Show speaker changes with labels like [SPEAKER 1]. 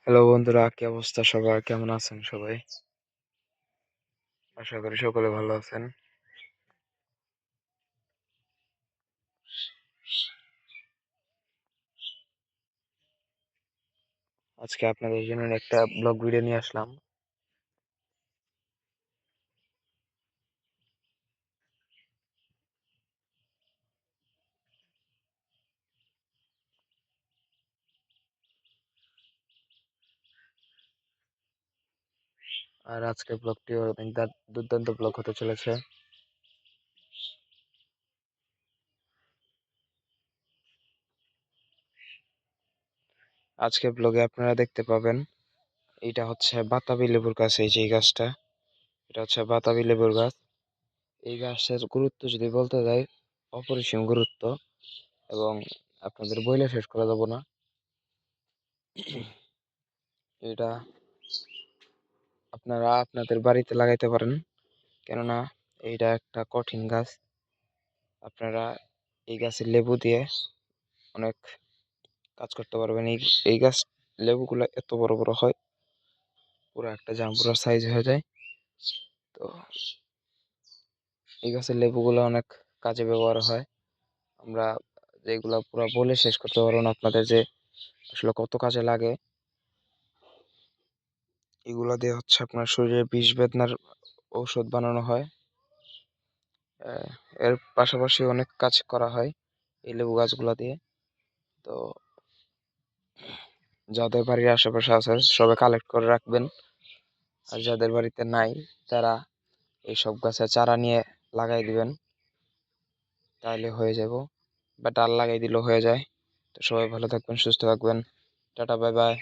[SPEAKER 1] Hello বন্ধুরা, কি অবস্থা সবার? কেমন আছেন সবাই? আশা করি সকলে ভালো আছেন। আজকে আপনাদের জন্য একটা ব্লগ ভিডিও নিয়ে আসলাম। আর আজকের ব্লগটি অনেক দুর্দান্ত ব্লগ হতে চলেছে। আজকের ব্লগে আপনারা দেখতে পাবেন, এটা হচ্ছে বাতাবি লেবুর গাছ। এই যে গাছটা, এটা হচ্ছে বাতাবি লেবুর গাছ। এই গাছের গুরুত্ব যদি বলতে যাই, অপরিসীম গুরুত্ব, এবং আপনাদের বইলে শেষ করা যাব না। এটা আপনারা আপনাদের বাড়িতে লাগাইতে পারেন, কেননা এইটা একটা কঠিন গাছ। আপনারা এই গাছের লেবু দিয়ে অনেক কাজ করতে পারবেন। এই গাছ লেবুগুলো এত বড় বড় হয়, পুরো একটা জাম্বুরার সাইজ হয়ে যায়। তো এই গাছের লেবুগুলো অনেক কাজে ব্যবহার হয়। আমরা যেগুলা পুরো বলে শেষ করতে পারবো না আপনাদের, যে আসলে কত কাজে লাগে। এগুলা দিয়ে হচ্ছে আপনার শরীরে বিষ বেদনার ঔষধ বানানো হয়। আহ, এর পাশাপাশি অনেক কাজ করা হয় এই লেবু গাছগুলা দিয়ে। তো যাদের বাড়ির আশেপাশে আছে সবাই কালেক্ট করে রাখবেন, আর যাদের বাড়িতে নাই তারা এইসব গাছের চারা নিয়ে লাগাই দিবেন, তাহলে হয়ে যাব। বা ডাল লাগাই দিলেও হয়ে যায়। তো সবাই ভালো থাকবেন, সুস্থ থাকবেন। Tata, bye bye.